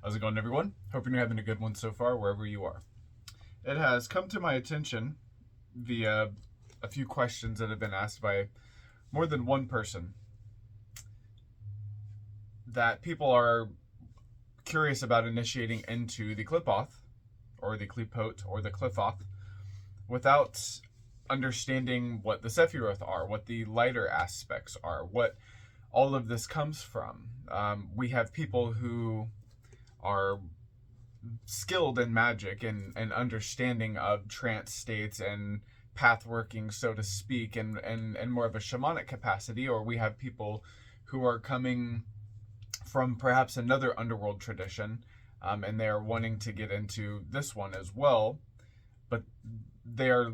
How's it going, everyone? Hoping you're having a good one so far, wherever you are. It has come to my attention via a few questions that have been asked by more than one person that people are curious about initiating into the Qlipoth, or the Qlipot, or the Qlipoth, without understanding what the Sephiroth are, what the lighter aspects are, what all of this comes from. We have people who are skilled in magic and understanding of trance states and pathworking, so to speak, and more of a shamanic capacity, or we have people who are coming from perhaps another underworld tradition, and they are wanting to get into this one as well, but they are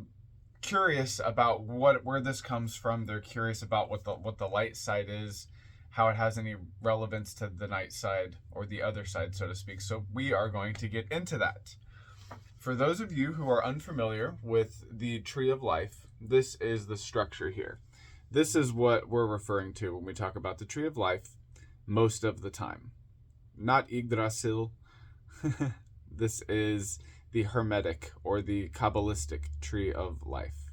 curious about where this comes from. They're curious about what the light side is, how it has any relevance to the night side, or the other side, so to speak. So we are going to get into that. For those of you who are unfamiliar with the Tree of Life, this is the structure here. This is what we're referring to when we talk about the Tree of Life most of the time. Not Yggdrasil. This is the Hermetic or the Kabbalistic Tree of Life.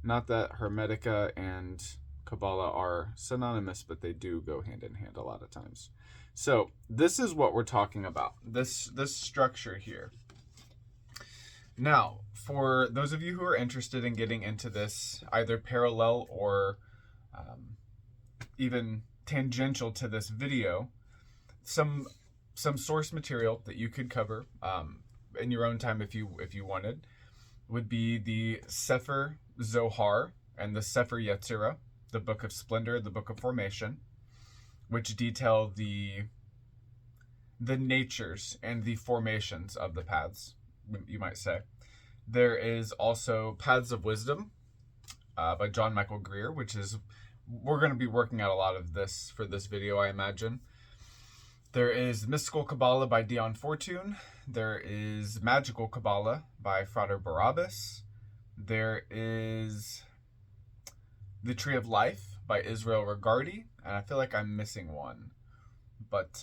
Not that Hermetica and Qabalah are synonymous, but they do go hand in hand a lot of times. So this is what we're talking about, this structure here. Now, for those of you who are interested in getting into this, either parallel or even tangential to this video, some source material that you could cover in your own time if you wanted would be the Sefer Zohar and the Sefer Yetzirah, the Book of Splendor, the Book of Formation, which detail the natures and the formations of the paths, you might say. There is also Paths of Wisdom by John Michael Greer, which is, we're going to be working out a lot of this for this video, I imagine. There is Mystical Qabalah by Dion Fortune. There is Magical Qabalah by Frater Barabbas. There is The Tree of Life by Israel Regardi, and I feel like I'm missing one. But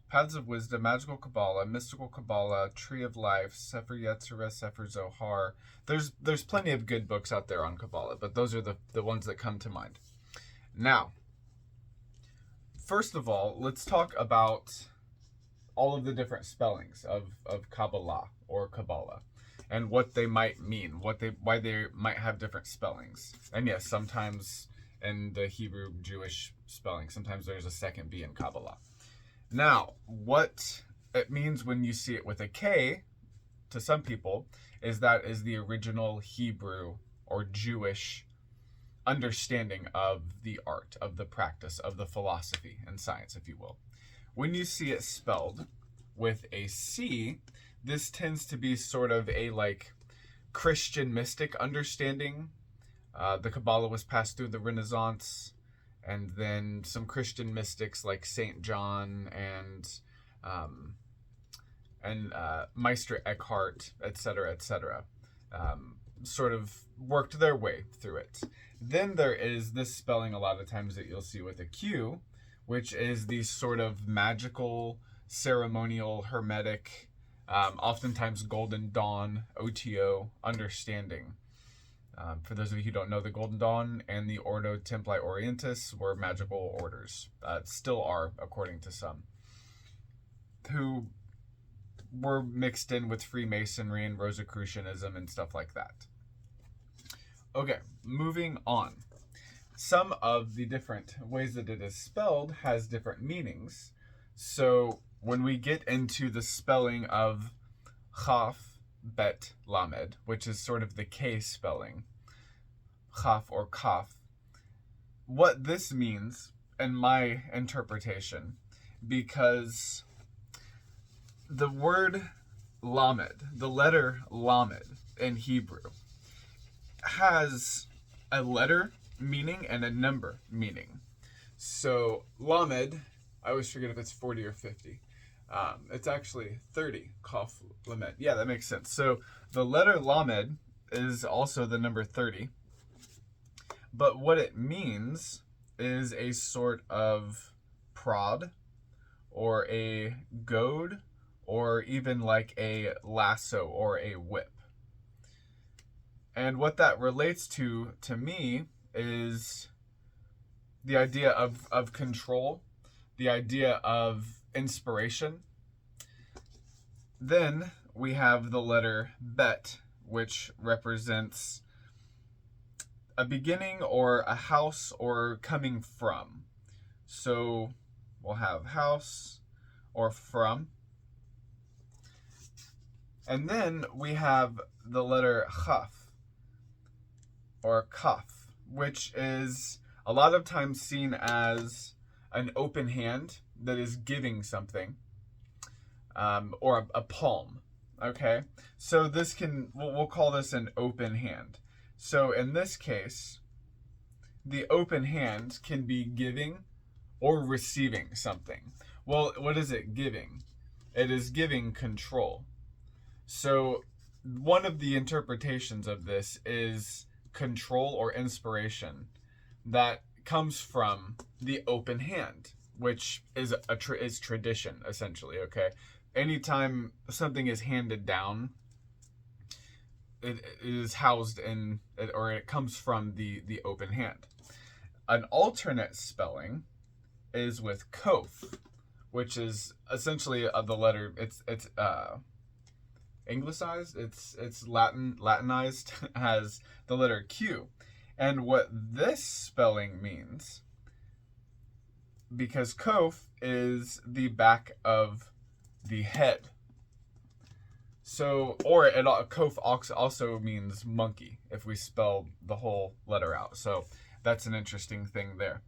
Paths of Wisdom, Magical Qabalah, Mystical Qabalah, Tree of Life, Sefer Yetzirah, Sefer Zohar. There's plenty of good books out there on Qabalah, but those are the ones that come to mind. Now, first of all, let's talk about all of the different spellings of Qabalah or Qabalah, and what they might mean, why they might have different spellings. And yes, sometimes in the Hebrew Jewish spelling, sometimes there's a second B in Qabalah. Now, what it means when you see it with a K, to some people, is that is the original Hebrew or Jewish understanding of the art, of the practice, of the philosophy and science, if you will. When you see it spelled with a C, this tends to be sort of a Christian mystic understanding. The Kabbalah was passed through the Renaissance, and then some Christian mystics like Saint John and Meister Eckhart, etc., sort of worked their way through it. Then there is this spelling a lot of times that you'll see with a Q, which is the sort of magical, ceremonial, hermetic, oftentimes Golden Dawn, OTO, understanding. For those of you who don't know, the Golden Dawn and the Ordo Templi Orientis were magical orders. Still are, according to some, who were mixed in with Freemasonry and Rosicrucianism and stuff like that. Okay, moving on. Some of the different ways that it is spelled has different meanings. So when we get into the spelling of Chaf, Bet, Lamed, which is sort of the K spelling, Chaf or Kaf, what this means, in my interpretation, because the word Lamed, the letter Lamed in Hebrew, has a letter meaning and a number meaning. So Lamed, I always forget if it's 40 or 50. It's actually 30, Kaf Lamed. Yeah, that makes sense. So the letter Lamed is also the number 30. But what it means is a sort of prod or a goad, or even like a lasso or a whip. And what that relates to me is the idea of control, the idea of inspiration. Then we have the letter bet, which represents a beginning or a house or coming from. So we'll have house or from. And then we have the letter chaf or kaf, which is a lot of times seen as an open hand that is giving something, or a palm. Okay, so this we'll call this an open hand. So in this case, the open hand can be giving or receiving something. Well, what is it giving? It is giving control. So one of the interpretations of this is control or inspiration that comes from the open hand, which is is tradition, essentially. Okay, anytime something is handed down, it is housed in it, or it comes from the open hand. An alternate spelling is with kof, which is essentially the letter. It's anglicized. It's Latinized as the letter Q. And what this spelling means, because kof is the back of the head. So, or kof also means monkey if we spell the whole letter out. So that's an interesting thing there.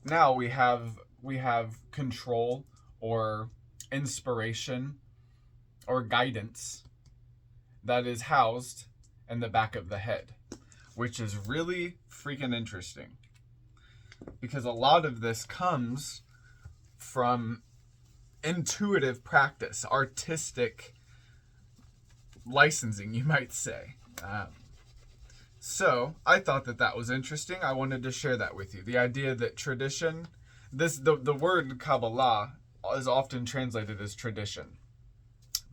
Now we have control or inspiration or guidance that is housed in the back of the head, which is really freaking interesting, because a lot of this comes from intuitive practice, artistic licensing, you might say. So I thought that was interesting. I wanted to share that with you. The idea that tradition, the word Qabalah is often translated as tradition.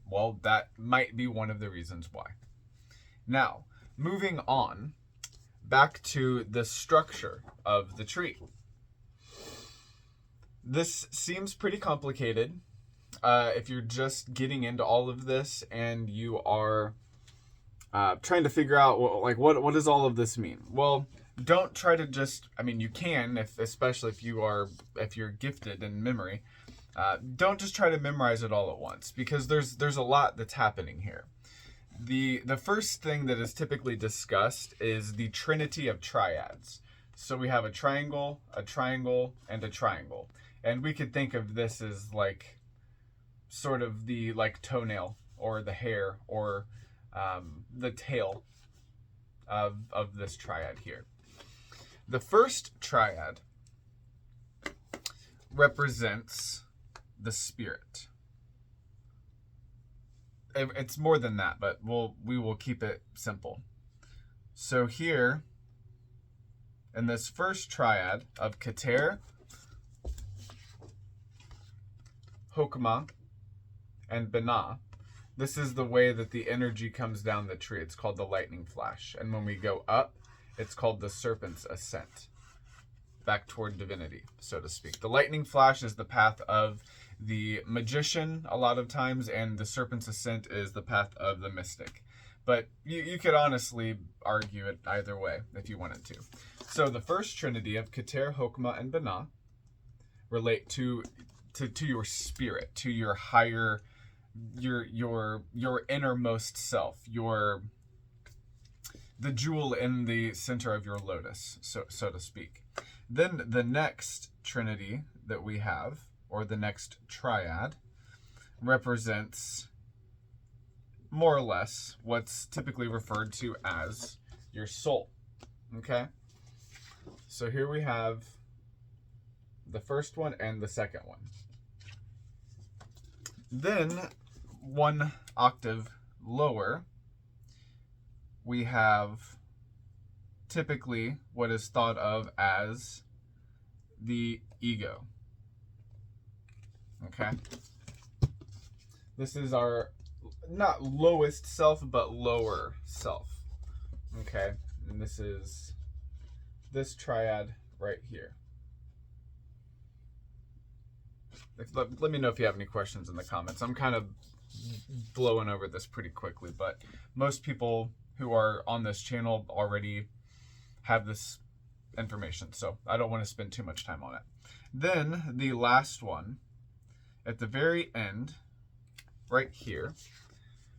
Well, that might be one of the reasons why. Now, moving on, back to the structure of the tree. This seems pretty complicated if you're just getting into all of this and you are trying to figure out what does all of this mean. Well, don't try to just, you can, especially if you're gifted in memory. Don't just try to memorize it all at once, because there's a lot that's happening here. The first thing that is typically discussed is the trinity of triads. So we have a triangle, and a triangle. And we could think of this as like sort of the toenail or the hair or the tail of this triad here. The first triad represents the spirit. It's more than that, but we will keep it simple. So here, in this first triad of Keter, Hokmah, and Binah, this is the way that the energy comes down the tree. It's called the lightning flash. And when we go up, it's called the serpent's ascent, back toward divinity, so to speak. The lightning flash is the path of the magician a lot of times, and the serpent's ascent is the path of the mystic. But you could honestly argue it either way if you wanted to. So the first trinity of Keter, Hokmah, and Binah relate to your spirit, to your higher, your innermost self, the jewel in the center of your lotus, so to speak. Then the next trinity that we have, or the next triad, represents more or less what's typically referred to as your soul. Okay? So here we have the first one and the second one. Then, one octave lower, we have typically what is thought of as the ego. Okay. This is our, not lowest self, but lower self. Okay. And this is this triad right here. Let me know if you have any questions in the comments. I'm kind of blowing over this pretty quickly, but most people who are on this channel already have this information, so I don't want to spend too much time on it. Then the last one at the very end, right here,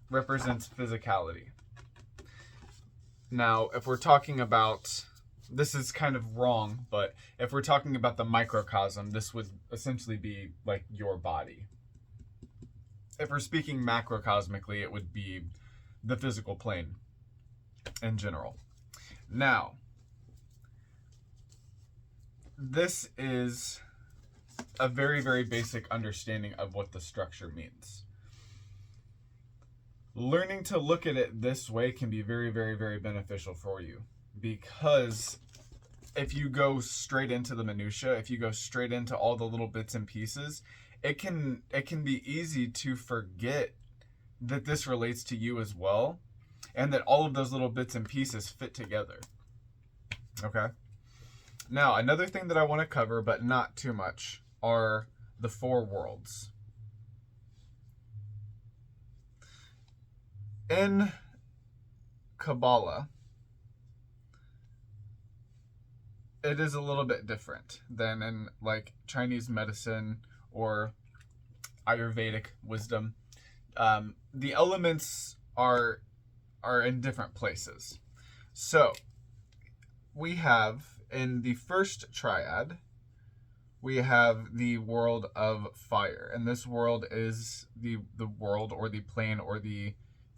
represents physicality. Now, if we're talking about, this is kind of wrong, but if we're talking about the microcosm, this would essentially be like your body. If we're speaking macrocosmically, it would be the physical plane in general. Now, this is a very, very basic understanding of what the structure means. Learning to look at it this way can be very, very, very beneficial for you, because if you go straight into the minutia, if you go straight into all the little bits and pieces, it can be easy to forget that this relates to you as well, and that all of those little bits and pieces fit together. Okay? Now, another thing that I want to cover, but not too much, are the four worlds. In Qabalah, it is a little bit different than in like Chinese medicine or Ayurvedic wisdom. The elements are in different places. So we have in the first triad, we have the world of fire, and this world is the world or the plane or the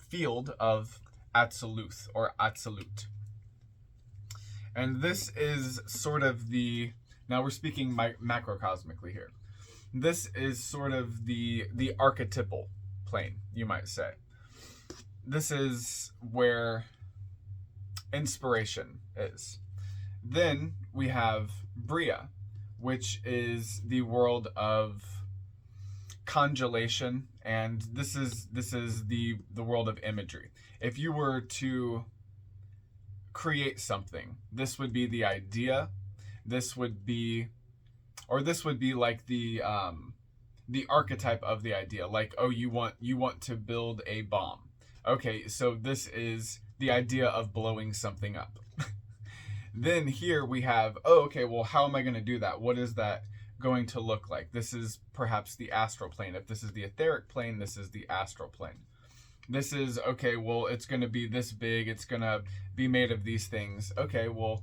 field of Absoluth or Absolute. And this is sort of the, now we're speaking macrocosmically here. This is sort of the archetypal plane, you might say. This is where inspiration is. Then we have Bria, which is the world of congelation, and this is the world of imagery. If you were to create something, this would be the idea. This would be like the archetype of the idea. Like, oh, you want to build a bomb. Okay, so this is the idea of blowing something up. Then here we have, oh, okay, well, how am I going to do that? What is that going to look like? This is perhaps the astral plane. If this is the etheric plane, this is the astral plane. This is, okay, well, it's going to be this big. It's going to be made of these things. Okay, well,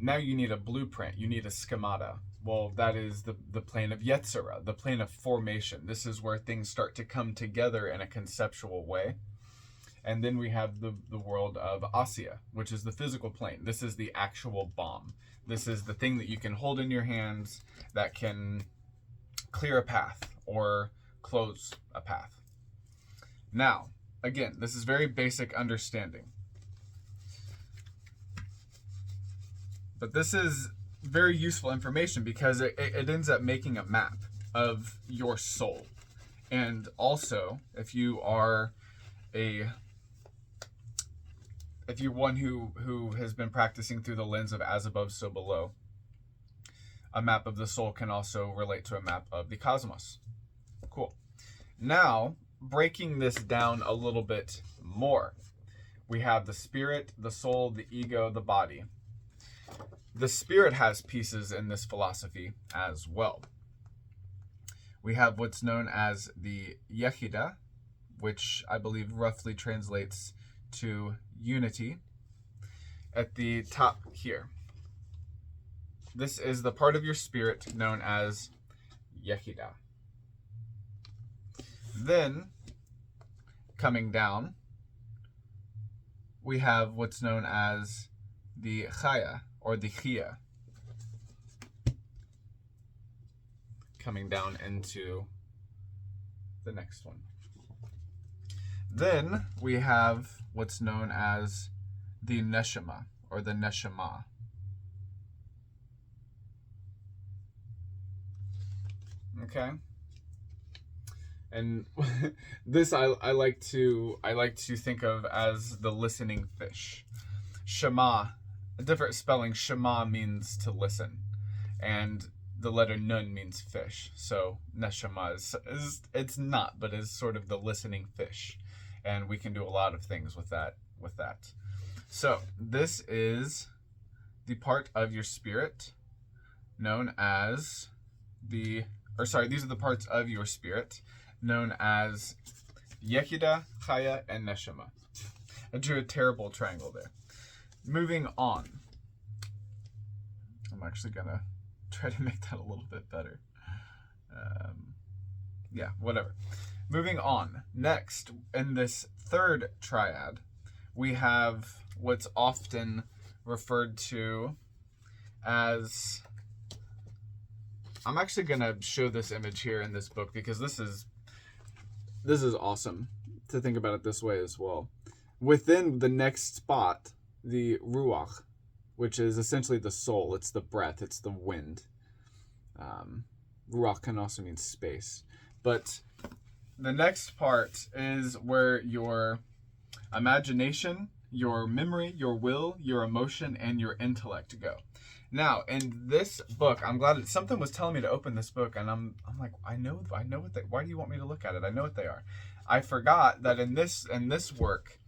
now you need a blueprint. You need a schemata. Well, that is the plane of Yetzirah, the plane of formation. This is where things start to come together in a conceptual way. And then we have the world of Asya, which is the physical plane. This is the actual bomb. This is the thing that you can hold in your hands that can clear a path or close a path. Now, again, this is very basic understanding. But this is very useful information because it ends up making a map of your soul. And also, if you're one who has been practicing through the lens of as above, so below, a map of the soul can also relate to a map of the cosmos. Cool. Now, breaking this down a little bit more, we have the spirit, the soul, the ego, the body. The spirit has pieces in this philosophy as well. We have what's known as the Yechida, which I believe roughly translates to unity, at the top here. This is the part of your spirit known as Yechida. Then, coming down, we have what's known as the Chaya, or the Chia, coming down into the next one. Then we have what's known as the Neshama, or the Neshama. Okay? And this I like to think of as the listening fish. Shema, a different spelling. Shema means to listen, and the letter nun means fish. So neshama is it's not, but is sort of the listening fish, and we can do a lot of things with that. So this is the part of your spirit known as these are the parts of your spirit known as Yechida, Chaya, and Neshama. I drew a terrible triangle there. Moving on. I'm actually gonna try to make that a little bit better. Yeah, whatever. Moving on. Next, in this third triad, we have what's often referred to as... I'm actually going to show this image here in this book because this is awesome to think about it this way as well. Within the next spot, the ruach, which is essentially the soul, it's the breath, it's the wind. Ruach can also mean space. But the next part is where your imagination, your memory, your will, your emotion, and your intellect go. Now, in this book, I'm glad something was telling me to open this book, and I'm like, I know what they. Why do you want me to look at it? I know what they are. I forgot that in this work,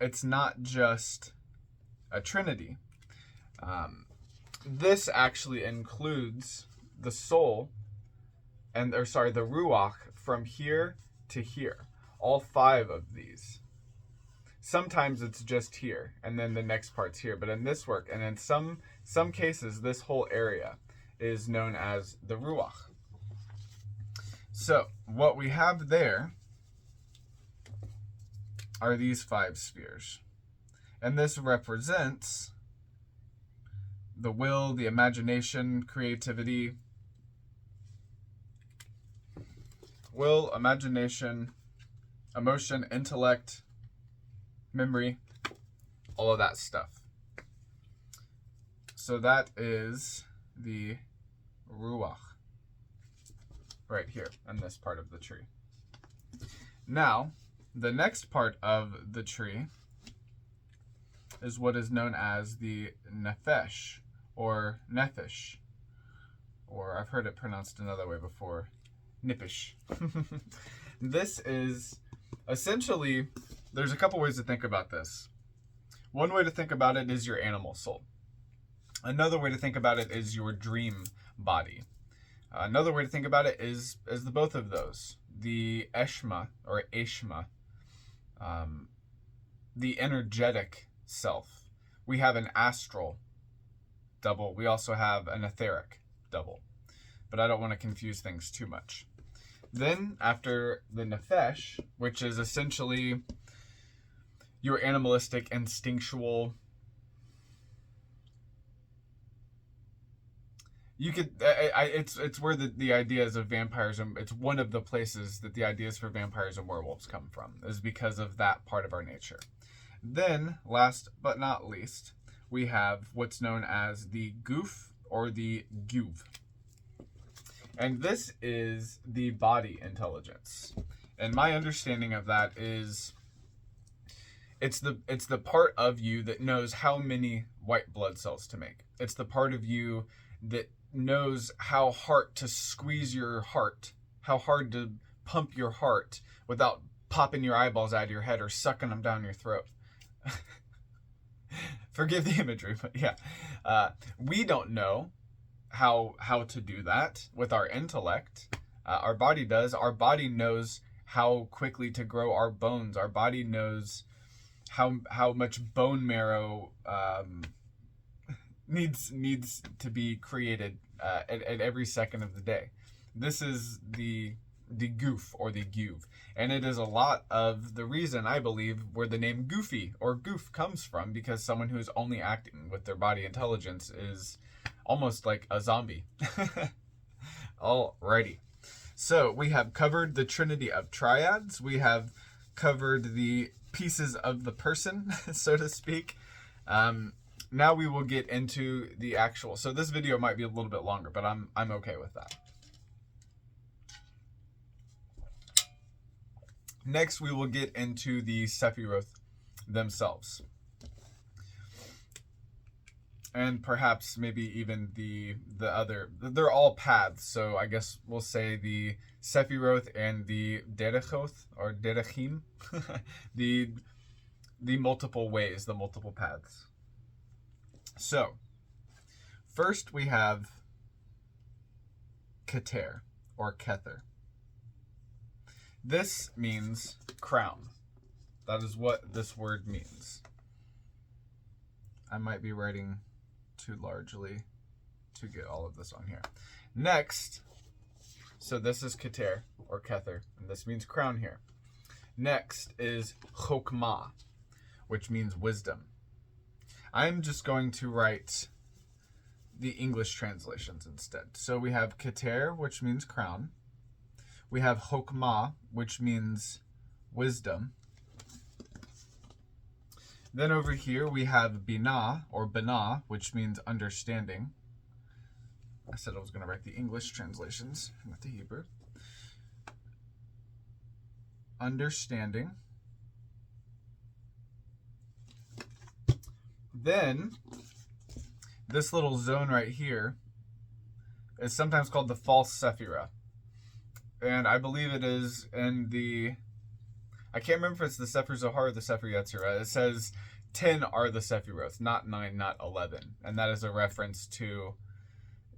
it's not just a trinity. This actually includes the soul, the ruach from here to here. All 5 of these. Sometimes it's just here, and then the next part's here. But in this work, and in some cases, this whole area is known as the ruach. So what we have there are these 5 spheres. And this represents the will, the imagination, creativity. Will, imagination, emotion, intellect, memory, all of that stuff. So that is the ruach right here in this part of the tree. Now, the next part of the tree is what is known as the nefesh or nephesh, or I've heard it pronounced another way before, nipish. This is essentially, there's a couple ways to think about this. One way to think about it is your animal soul. Another way to think about it is your dream body. Another way to think about it is the both of those. The eshma or eshma, the energetic self. We have an astral double. We also have an etheric double. But I don't want to confuse things too much. Then after the nefesh, which is essentially your animalistic, instinctual, you could, it's where the ideas of vampires, and it's one of the places that the ideas for vampires and werewolves come from, is because of that part of our nature. Then, last but not least, we have what's known as the goof or the guv. And this is the body intelligence. And my understanding of that is it's the part of you that knows how many white blood cells to make. It's the part of you that knows how hard to squeeze your heart, how hard to pump your heart without popping your eyeballs out of your head or sucking them down your throat. Forgive the imagery, but yeah. We don't know how to do that with our intellect. Our body does. Our body knows how quickly to grow our bones. Our body knows how much bone marrow needs to be created at every second of the day. This is the goof or the guv, and it is a lot of the reason, I believe, where the name goofy or goof comes from, because someone who's only acting with their body intelligence is almost like a zombie. Alrighty, so we have covered the trinity of triads. We have covered the pieces of the person, so to speak. Now we will get into the actual, so this video might be a little bit longer, but I'm okay with that. Next, we will get into the Sephiroth themselves. And perhaps maybe even the other, they're all paths. So I guess we'll say the Sephiroth and the Derechoth or Derechim, the multiple ways, the multiple paths. So first we have Keter or Kether. This means crown. That is what this word means. I might be writing too largely to get all of this on here. Next, so this is Keter or Kether, and this means crown here. Next is Chokmah, which means wisdom. I'm just going to write the English translations instead. So we have Keter, which means crown. We have Chokmah, which means wisdom. Then over here we have Binah or Binah, which means understanding. I said I was going to write the English translations, not the Hebrew. Understanding. Then this little zone right here is sometimes called the false Sephiroth. And I believe it is in the, I can't remember if it's the Sefer Zohar or the Sefer Yetzirah. It says 10 are the Sephiroth, not 9, not 11. And that is a reference to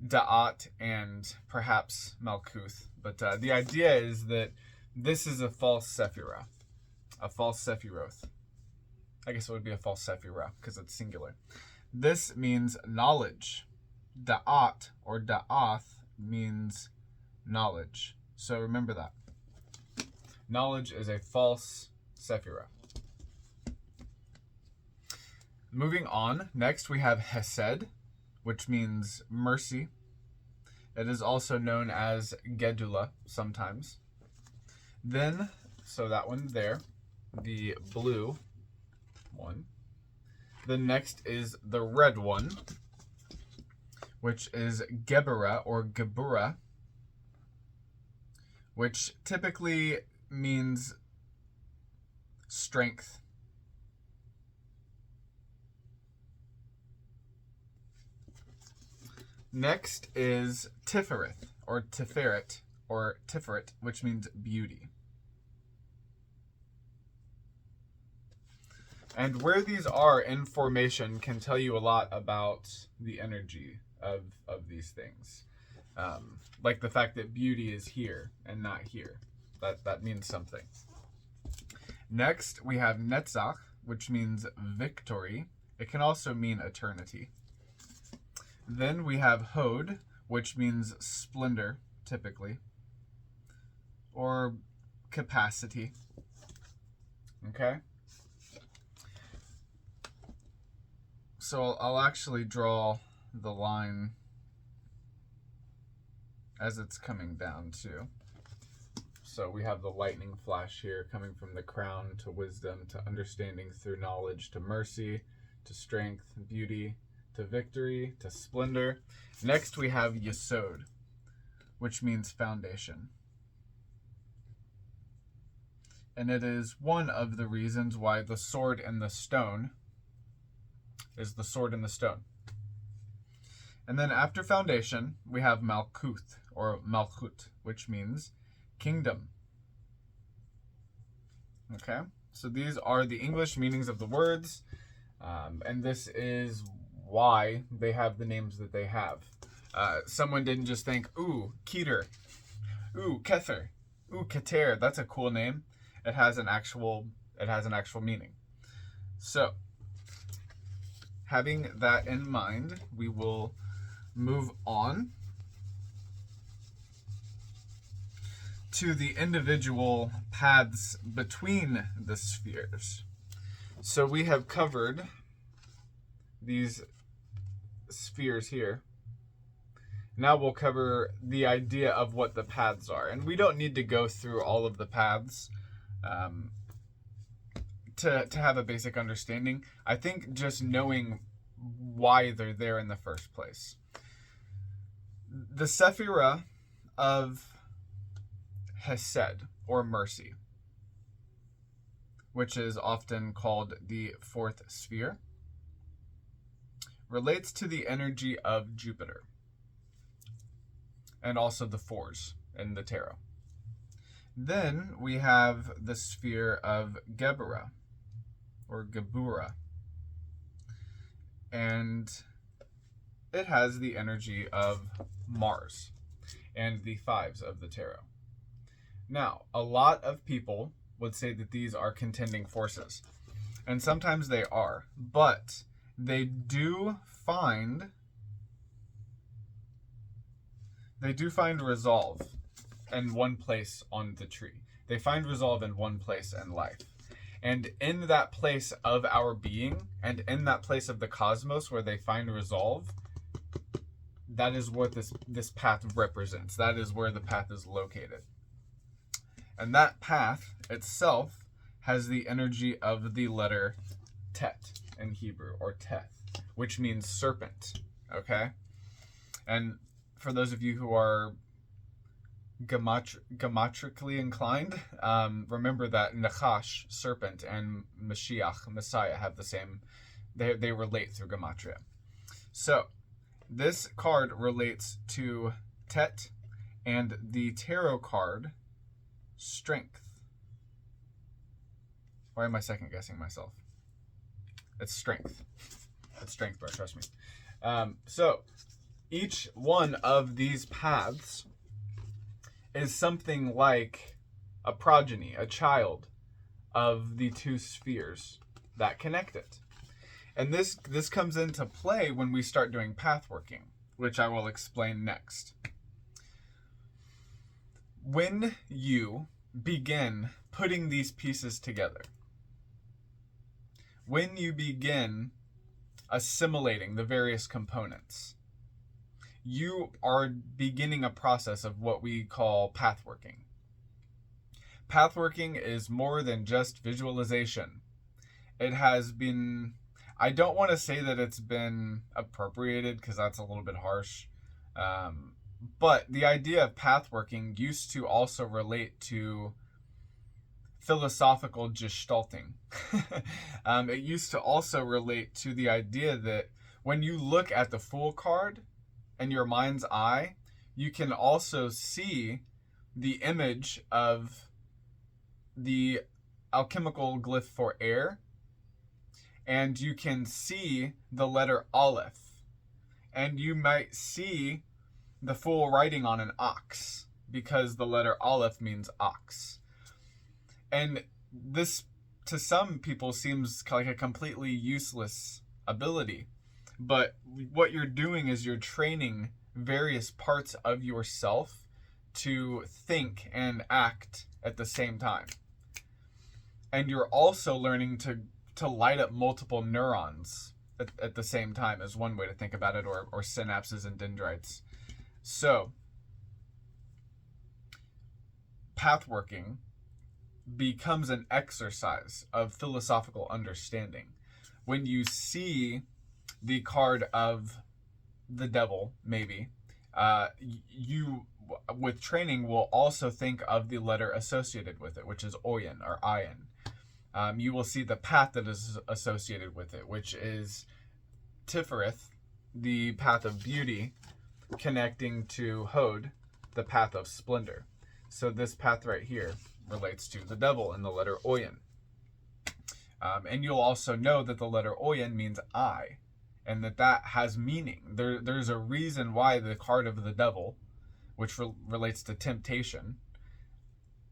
Da'at and perhaps Malkuth. But the idea is that this is a false Sephiroth. A false Sephiroth. I guess it would be a false Sephiroth because it's singular. This means knowledge. Da'at or Da'ath means knowledge. So remember that. Knowledge is a false Sephiroth. Moving on, next we have Hesed, which means mercy. It is also known as Gedula sometimes. Then, so that one there, the blue one. The next is the red one, which is Gebura or Gebura, which typically means strength. Next is Tiferet or Tiferet, which means beauty. And where these are in formation can tell you a lot about the energy of these things. Like the fact that beauty is here and not here. That means something. Next, we have Netzach, which means victory. It can also mean eternity. Then we have Hod, which means splendor, typically, or capacity. Okay? So I'll actually draw the line as it's coming down too. So we have the lightning flash here coming from the crown to wisdom, to understanding through knowledge, to mercy, to strength, beauty, to victory, to splendor. Next we have Yesod, which means foundation. And it is one of the reasons why the sword and the stone is the sword and the stone. And then after foundation, we have Malkuth or Malchut, which means kingdom. Okay, so these are the English meanings of the words, and this is why they have the names that they have. Someone didn't just think, ooh, Keter, ooh, Kether, ooh, Keter, that's a cool name. It has an actual meaning. So, having that in mind, we will move on to the individual paths between the spheres. So we have covered these spheres here. Now we'll cover the idea of what the paths are. And we don't need to go through all of the paths to have a basic understanding. I think just knowing why they're there in the first place. The Sephirah of Hesed, or mercy. which is often called the fourth sphere, relates to the energy of Jupiter and also the fours in the tarot. Then we have the sphere of Gebura or Gebura, and it has the energy of Mars and the fives of the tarot. Now, a lot of people would say that these are contending forces, and sometimes they are, but they do find resolve in one place on the tree. They find resolve in one place in life. And in that place of our being, and in that place of the cosmos where they find resolve, that is what this path represents. That is where the path is located. And that path itself has the energy of the letter Tet in Hebrew, or Teth, which means serpent, okay? And for those of you who are geometrically inclined, remember that Nachash, serpent, and Mashiach, Messiah, have the same, they relate through gematria. So this card relates to Tet and the tarot card Strength. Why am I second guessing myself? It's Strength. It's Strength, bro, trust me. So each one of these paths is something like a progeny, a child of the two spheres that connect it. And this comes into play when we start doing pathworking, which I will explain next. When you begin putting these pieces together, when you begin assimilating the various components, you are beginning a process of what we call pathworking. Pathworking is more than just visualization. It has been, I don't want to say that it's been appropriated because that's a little bit harsh. But the idea of pathworking used to also relate to philosophical gestalting. It used to also relate to the idea that when you look at the Fool card in your mind's eye, you can also see the image of the alchemical glyph for air, and you can see the letter Aleph, and you might see the Fool writing on an ox because the letter Aleph means ox. And this, to some people, seems like a completely useless ability. But what you're doing is you're training various parts of yourself to think and act at the same time. And you're also learning to light up multiple neurons at the same time, is one way to think about it, or synapses and dendrites. So, pathworking becomes an exercise of philosophical understanding. When you see the card of the devil, maybe, you, with training, will also think of the letter associated with it, which is Oyen or Ayin. You will see the path that is associated with it, which is Sephiroth, the path of beauty, connecting to Hod, the path of splendor. So this path right here relates to the devil in the letter Oyen. And you'll also know that the letter Oyen means I, and that has meaning. There's a reason why the card of the devil, which relates to temptation,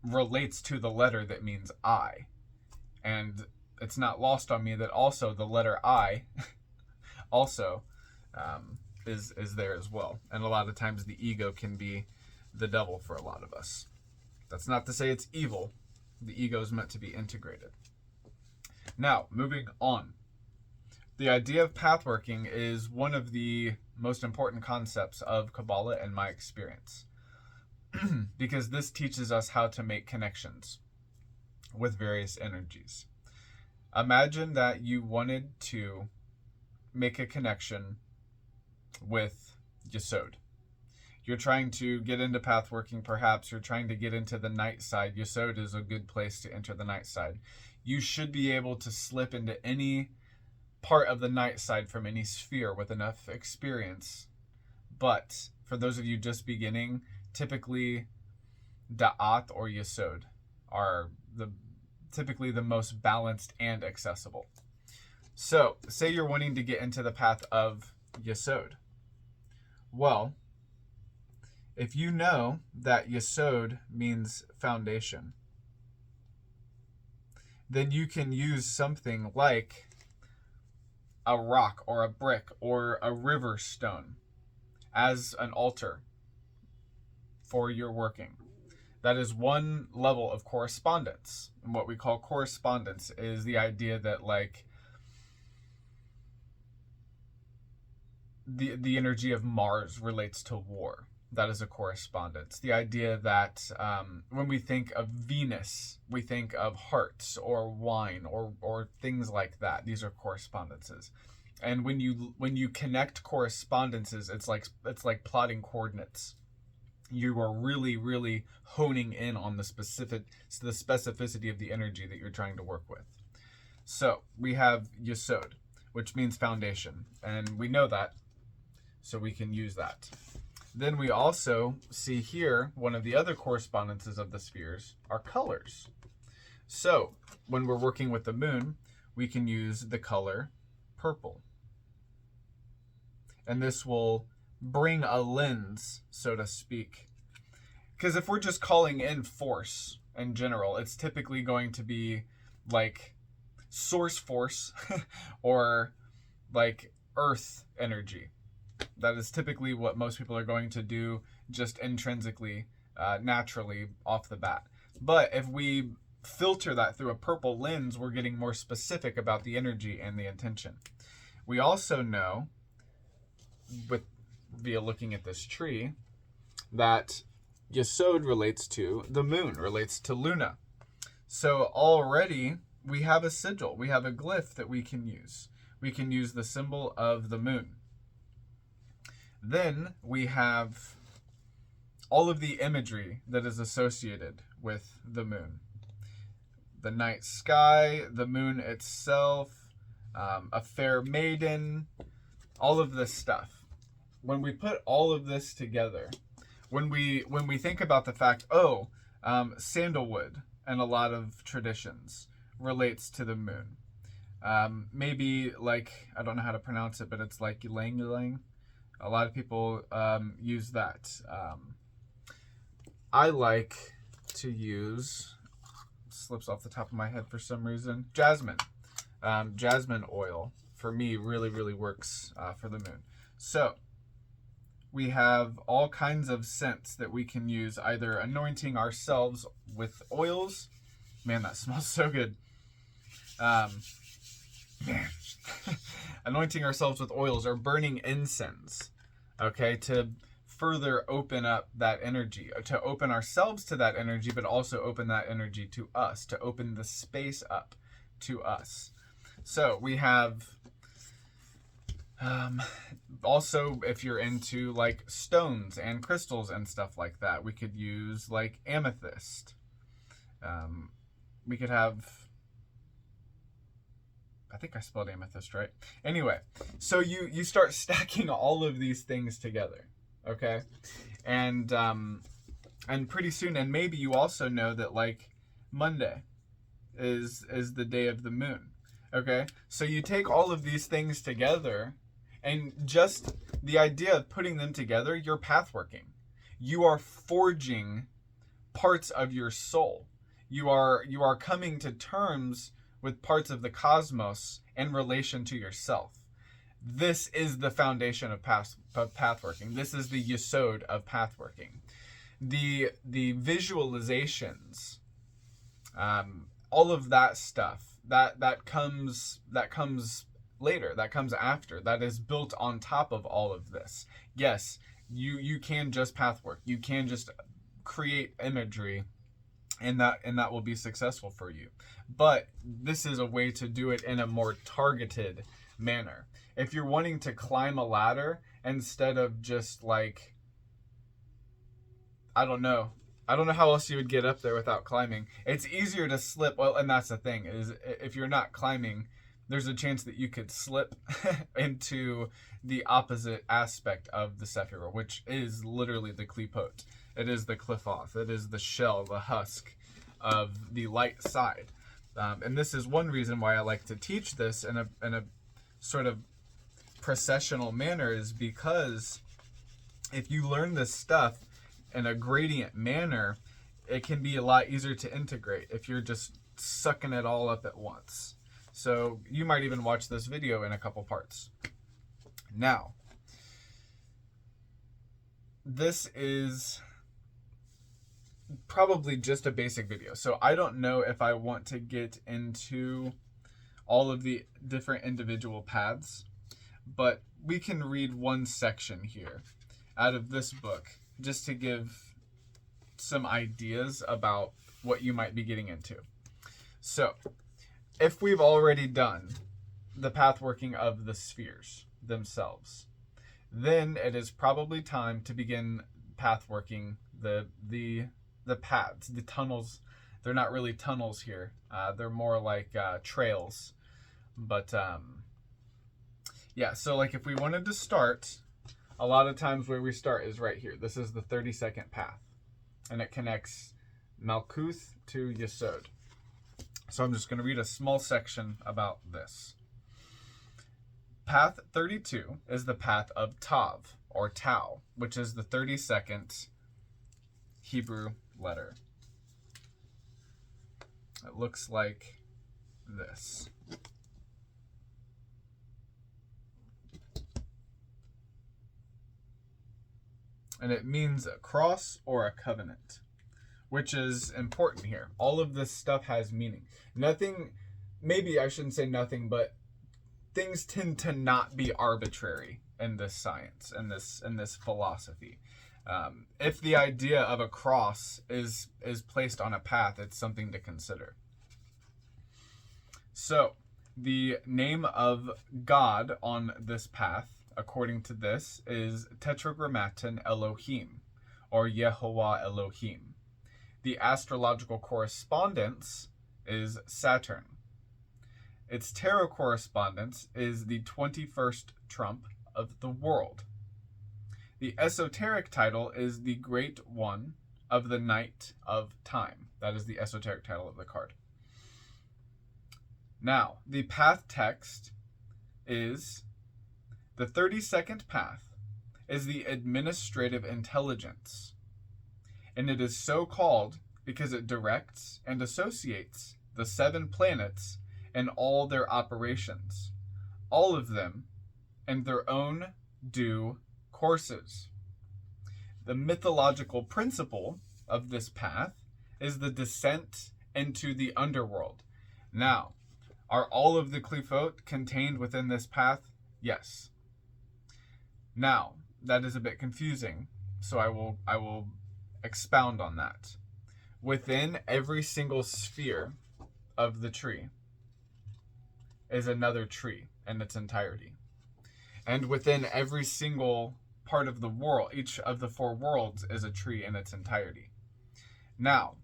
relates to the letter that means I. And it's not lost on me that also the letter I also is there as well. And a lot of times the ego can be the devil for a lot of us. That's not to say it's evil. The ego is meant to be integrated. Now, moving on. The idea of pathworking is one of the most important concepts of Qabalah in my experience. Because this teaches us how to make connections with various energies. Imagine that you wanted to make a connection with Yesod. You're trying to get into pathworking, perhaps you're trying to get into the night side. Yesod is a good place to enter the night side. you should be able to slip into any part of the night side from any sphere with enough experience. But for those of you just beginning, typically Da'at or Yesod are typically the most balanced and accessible. So, say you're wanting to get into the path of Yesod. Well, if you know that Yesod means foundation, then you can use something like a rock or a brick or a river stone as an altar for your working. That is one level of correspondence. And what we call correspondence is the idea that like the energy of Mars relates to war. That is a correspondence. The idea that when we think of Venus, we think of hearts or wine or things like that. These are correspondences. And when you connect correspondences, it's like plotting coordinates. You are really, really honing in on the specificity of the energy that you're trying to work with. So we have Yesod, which means foundation, and we know that, so we can use that. Then we also see here one of the other correspondences of the spheres are colors. So when we're working with the moon, we can use the color purple. And this will bring a lens, so to speak. Because if we're just calling in force in general, it's typically going to be like source force or like earth energy. That is typically what most people are going to do just intrinsically, naturally off the bat. But if we filter that through a purple lens, we're getting more specific about the energy and the intention. We also know, via looking at this tree, that Yesod relates to the moon, relates to Luna. So already we have a sigil, we have a glyph that we can use. We can use the symbol of the moon. Then we have all of the imagery that is associated with the moon. The night sky, the moon itself, a fair maiden, all of this stuff. When we put all of this together, when we think about the fact, sandalwood and a lot of traditions relates to the moon. Maybe like, I don't know how to pronounce it, but it's like ylang ylang. A lot of people use that. I like to use, slips off the top of my head for some reason, jasmine. Jasmine oil, for me, really, really works for the moon. So we have all kinds of scents that we can use, either anointing ourselves with oils. Man, that smells so good. Anointing ourselves with oils or burning incense, okay, to further open up that energy, to open ourselves to that energy, but also open that energy to us, to open the space up to us. So we have also, if you're into like stones and crystals and stuff like that, we could use like amethyst. We could have, I think I spelled amethyst right. Anyway, so you start stacking all of these things together, okay? And pretty soon, and maybe you also know that like Monday is the day of the moon, okay? So you take all of these things together, and just the idea of putting them together, you're pathworking. You are forging parts of your soul. You are coming to terms with parts of the cosmos in relation to yourself. This is the foundation of pathworking. This is the yesod of pathworking. The visualizations, all of that stuff, that comes later, that comes after, that is built on top of all of this. Yes, you can just pathwork. You can just create imagery, and that will be successful for you. But this is a way to do it in a more targeted manner. If you're wanting to climb a ladder instead of just like, I don't know, I don't know how else you would get up there without climbing. It's easier to slip. Well, and that's the thing, is if you're not climbing, there's a chance that you could slip into the opposite aspect of the Sephiroth, which is literally the klipot. It is the qliphoth. It is the shell, the husk of the light side. And this is one reason why I like to teach this in a sort of processional manner, is because if you learn this stuff in a gradient manner, it can be a lot easier to integrate if you're just sucking it all up at once. So you might even watch this video in a couple parts. Now, this is probably just a basic video, so I don't know if I want to get into all of the different individual paths, but we can read one section here out of this book just to give some ideas about what you might be getting into. So, if we've already done the pathworking of the spheres themselves, then it is probably time to begin pathworking the paths, the tunnels. They're not really tunnels here. They're more like trails. But yeah, so like if we wanted to start, a lot of times where we start is right here. This is the 32nd path, and it connects Malkuth to Yesod. So I'm just going to read a small section about this. Path 32 is the path of Tav, or Tau, which is the 32nd Hebrew letter. It looks like this. And it means a cross or a covenant, which is important here. All of this stuff has meaning. Nothing, maybe I shouldn't say nothing, but things tend to not be arbitrary in this science, in this philosophy. If the idea of a cross is placed on a path, it's something to consider. So, the name of God on this path, according to this, is Tetragrammaton Elohim, or Yehovah Elohim. The astrological correspondence is Saturn. Its tarot correspondence is the 21st trump of the world. The esoteric title is the Great One of the Night of Time. That is the esoteric title of the card. Now, the path text is the 32nd path is the administrative intelligence, and it is so called because it directs and associates the 7 planets and all their operations, all of them in their own due courses. The mythological principle of this path is the descent into the underworld. Now, are all of the qliphoth contained within this path? Yes. Now, that is a bit confusing, so I will expound on that. Within every single sphere of the tree is another tree in its entirety. And within every single part of the world, each of the 4 worlds is a tree in its entirety. Now,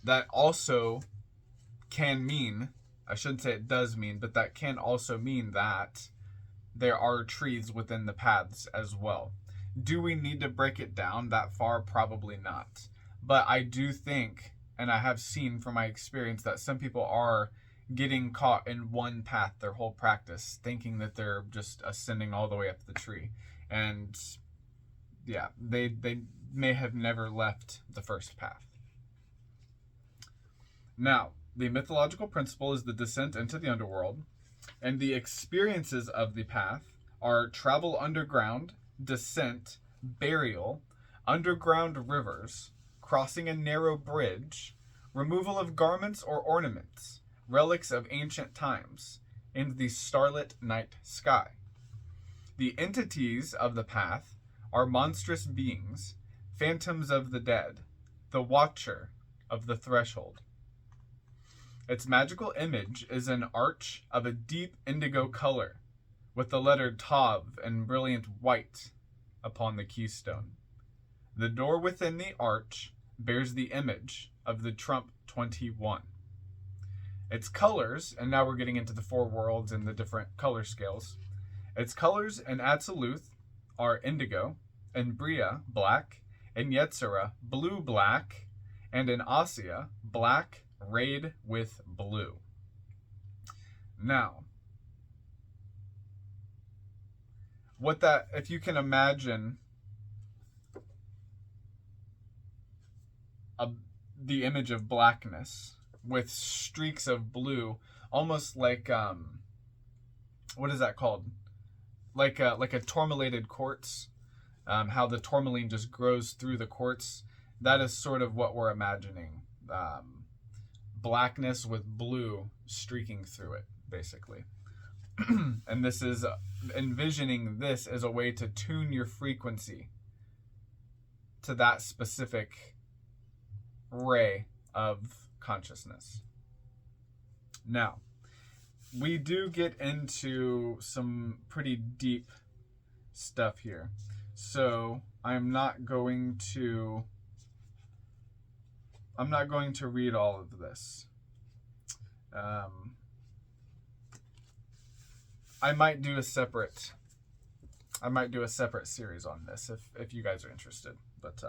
that also can mean, I shouldn't say it does mean, but that can also mean that there are trees within the paths as well. Do we need to break it down that far? Probably not. But I do think, and I have seen from my experience, that some people are getting caught in one path their whole practice, thinking that they're just ascending all the way up the tree. And yeah, they may have never left the first path. Now, the mythological principle is the descent into the underworld, and the experiences of the path are travel underground, descent, burial, underground rivers, crossing a narrow bridge, removal of garments or ornaments, relics of ancient times, and the starlit night sky. The entities of the path are monstrous beings, phantoms of the dead, the watcher of the threshold. Its magical image is an arch of a deep indigo color, with the letter Tav in brilliant white upon the keystone. The door within the arch bears the image of the trump 21. Its colors, and now we're getting into the four worlds and the different color scales. Its colors in Atziluth are indigo, in Bria, black, in Yetzirah, blue-black, and in Assia, black rayed with blue. Now, if you can imagine the image of blackness with streaks of blue, almost like what is that called? Like a tourmalated quartz. How the tourmaline just grows through the quartz. That is sort of what we're imagining. Blackness with blue streaking through it, basically. And this is envisioning this as a way to tune your frequency to that specific ray of consciousness. Now, we do get into some pretty deep stuff here. So I'm not going to read all of this. I might do a separate series on this if you guys are interested. But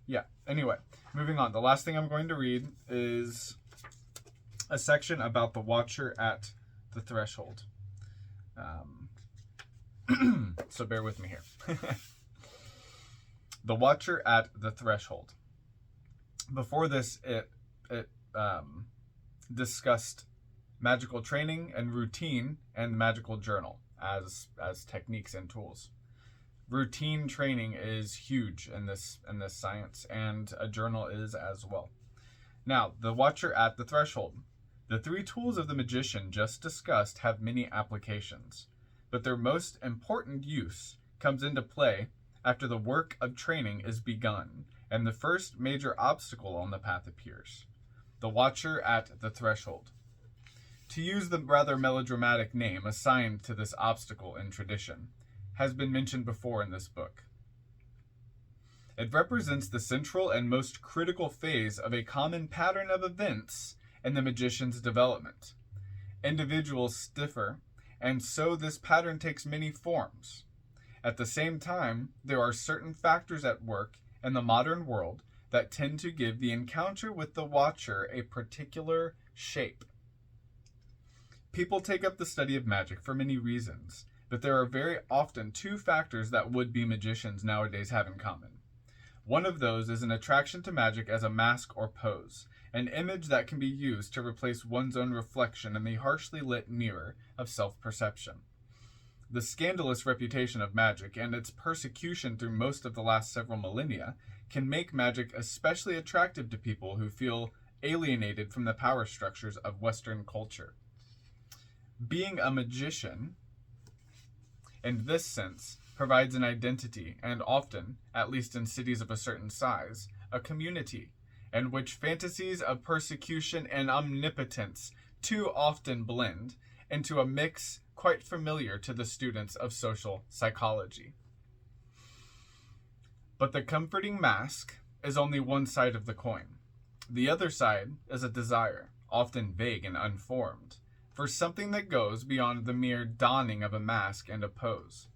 yeah. Anyway, moving on. The last thing I'm going to read is a section about the Watcher at the Threshold. So bear with me here. The Watcher at the Threshold. Before this, it discussed magical training and routine and magical journal as techniques and tools. Routine training is huge in this science, and a journal is as well. Now, the Watcher at the Threshold. The three tools of the magician just discussed have many applications, but their most important use comes into play after the work of training is begun and the first major obstacle on the path appears. The Watcher at the Threshold. To use the rather melodramatic name assigned to this obstacle in tradition, has been mentioned before in this book. It represents the central and most critical phase of a common pattern of events in the magician's development. Individuals differ, and so this pattern takes many forms. At the same time, there are certain factors at work in the modern world that tend to give the encounter with the Watcher a particular shape. People take up the study of magic for many reasons, but there are very often two factors that would-be magicians nowadays have in common. One of those is an attraction to magic as a mask or pose, an image that can be used to replace one's own reflection in the harshly lit mirror of self-perception. The scandalous reputation of magic and its persecution through most of the last several millennia can make magic especially attractive to people who feel alienated from the power structures of Western culture. Being a magician, in this sense, provides an identity and often, at least in cities of a certain size, a community in which fantasies of persecution and omnipotence too often blend into a mix quite familiar to the students of social psychology. But the comforting mask is only one side of the coin. The other side is a desire, often vague and unformed, for something that goes beyond the mere donning of a mask and a pose.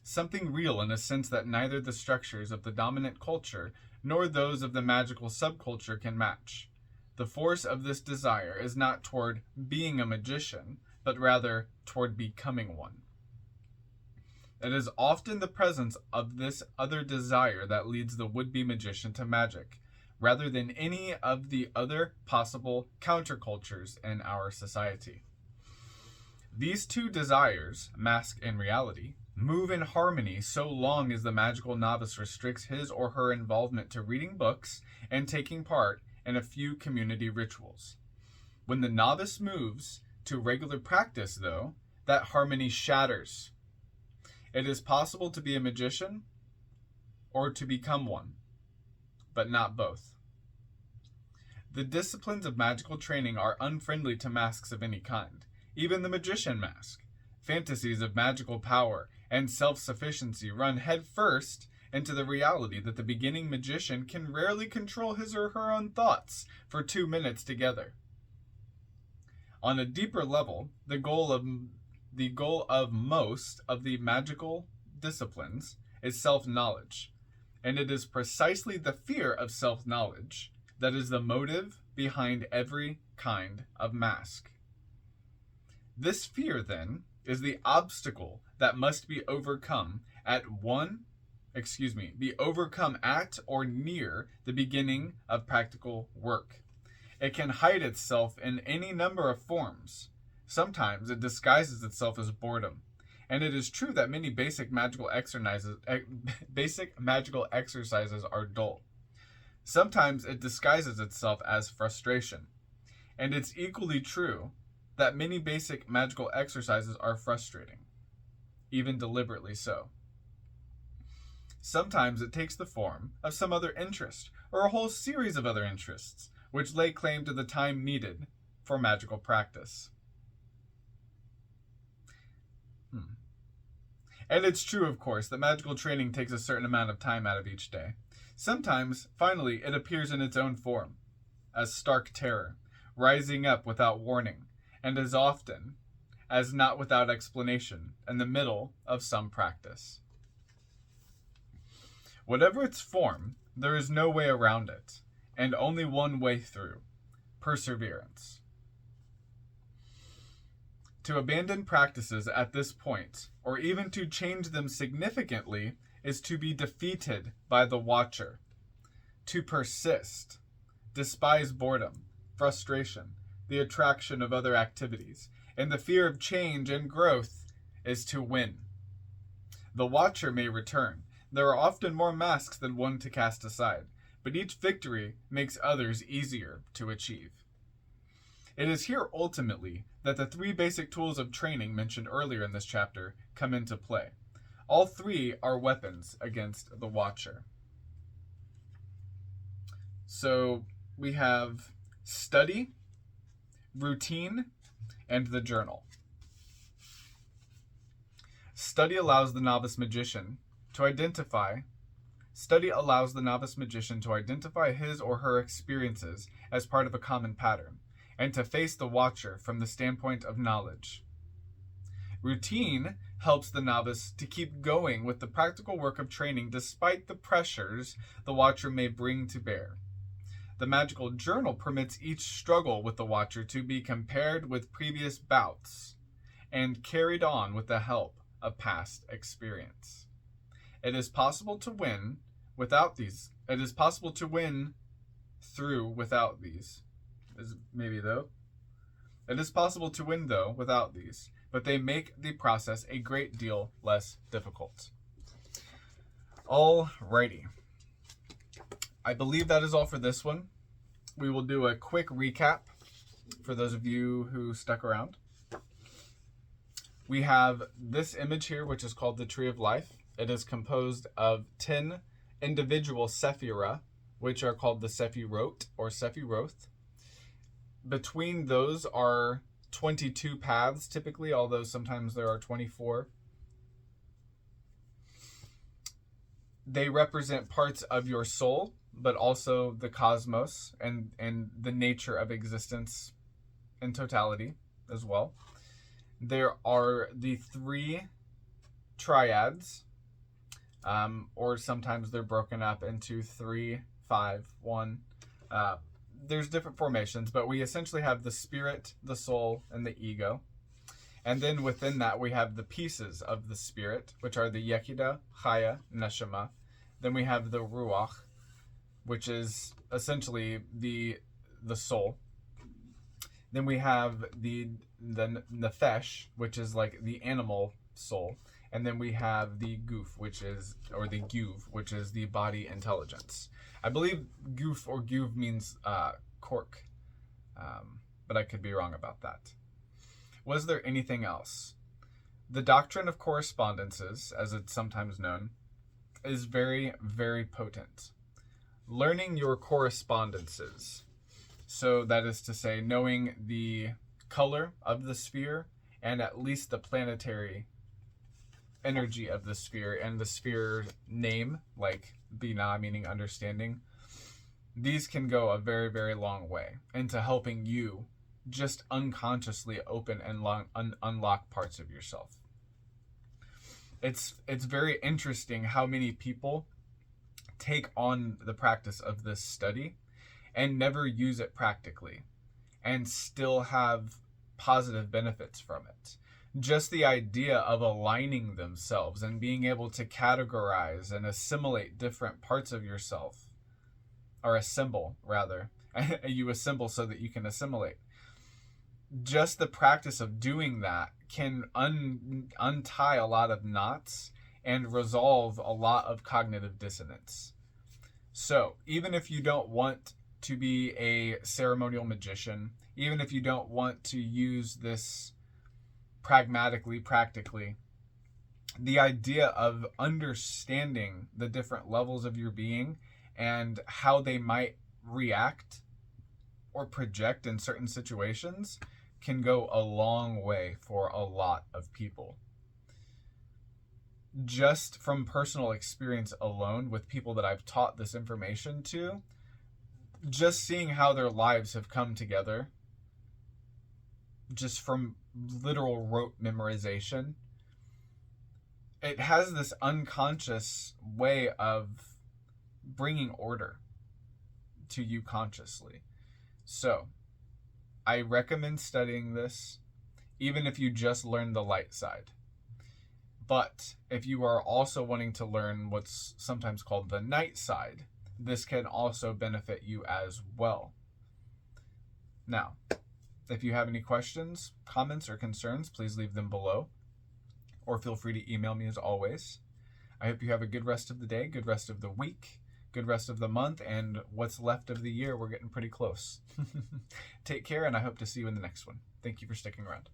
Something real in a sense that neither the structures of the dominant culture nor those of the magical subculture can match. The force of this desire is not toward being a magician, but rather toward becoming one. It is often the presence of this other desire that leads the would-be magician to magic, rather than any of the other possible countercultures in our society. These two desires, mask and reality, move in harmony so long as the magical novice restricts his or her involvement to reading books and taking part in a few community rituals. When the novice moves to regular practice, though, that harmony shatters. It is possible to be a magician or to become one, but not both. The disciplines of magical training are unfriendly to masks of any kind, even the magician mask. Fantasies of magical power and self-sufficiency run headfirst into the reality that the beginning magician can rarely control his or her own thoughts for 2 minutes together. On a deeper level, the goal of most of the magical disciplines is self-knowledge, and it is precisely the fear of self-knowledge that is the motive behind every kind of mask. This fear, then, is the obstacle that must be overcome at or near the beginning of practical work. It can hide itself in any number of forms. Sometimes it disguises itself as boredom. And it is true that many basic magical exercises are dull. Sometimes it disguises itself as frustration. And it's equally true that many basic magical exercises are frustrating, even deliberately so. Sometimes it takes the form of some other interest, or a whole series of other interests, which lay claim to the time needed for magical practice. And it's true, of course, that magical training takes a certain amount of time out of each day. Sometimes, finally, it appears in its own form, as stark terror, rising up without warning, and as often as not without explanation, in the middle of some practice. Whatever its form, there is no way around it, and only one way through: perseverance. To abandon practices at this point, or even to change them significantly, is to be defeated by the watcher. To persist, despise boredom, frustration, the attraction of other activities, and the fear of change and growth, is to win. The watcher may return. There are often more masks than one to cast aside, but each victory makes others easier to achieve. It is here ultimately that the 3 basic tools of training mentioned earlier in this chapter come into play. All 3 are weapons against the watcher. So we have study, routine, and the journal. Study allows the novice magician to identify his or her experiences as part of a common pattern, and to face the watcher from the standpoint of knowledge. Routine helps the novice to keep going with the practical work of training despite the pressures the watcher may bring to bear. The magical journal permits each struggle with the watcher to be compared with previous bouts and carried on with the help of past experience. It is possible to win without these. It is possible to win through without these. It is possible to win, though, without these, but they make the process a great deal less difficult. Alrighty. I believe that is all for this one. We will do a quick recap for those of you who stuck around. We have this image here, which is called the Tree of Life. It is composed of 10 individual Sephiroth, which are called the Sephiroth or Sephiroth. Between those are 22 paths typically, although sometimes there are 24. They represent parts of your soul, but also the cosmos and the nature of existence in totality as well. There are the 3 triads, or sometimes they're broken up into 3, 5, 1. There's different formations, but we essentially have the spirit, the soul, and the ego. And then within that, we have the pieces of the spirit, which are the Yekida, Chaya, Neshama. Then we have the Ruach, which is essentially the soul. Then we have the Nefesh, which is like the animal soul. And then we have the Guf, which is the body intelligence. I believe Guf or Guv means cork, but I could be wrong about that. Was there anything else? The doctrine of correspondences, as it's sometimes known, is very, very potent. Learning your correspondences, so that is to say, knowing the color of the sphere and at least the planetary energy of the sphere and the sphere name, like Binah, meaning understanding, these can go a very, very long way into helping you just unconsciously open and unlock parts of yourself. It's very interesting how many people take on the practice of this study and never use it practically and still have positive benefits from it. Just the idea of aligning themselves and being able to categorize and assimilate different parts of yourself, or assemble rather, you assemble so that you can assimilate. Just the practice of doing that can untie a lot of knots and resolve a lot of cognitive dissonance. So even if you don't want to be a ceremonial magician, even if you don't want to use this pragmatically, practically, the idea of understanding the different levels of your being and how they might react or project in certain situations can go a long way for a lot of people. Just from personal experience alone with people that I've taught this information to, just seeing how their lives have come together just from literal rote memorization, it has this unconscious way of bringing order to you consciously. So I recommend studying this, even if you just learn the light side. But if you are also wanting to learn what's sometimes called the night side, this can also benefit you as well. Now, if you have any questions, comments, or concerns, please leave them below, or feel free to email me as always. I hope you have a good rest of the day, good rest of the week, good rest of the month, and what's left of the year. We're getting pretty close. Take care, and I hope to see you in the next one. Thank you for sticking around.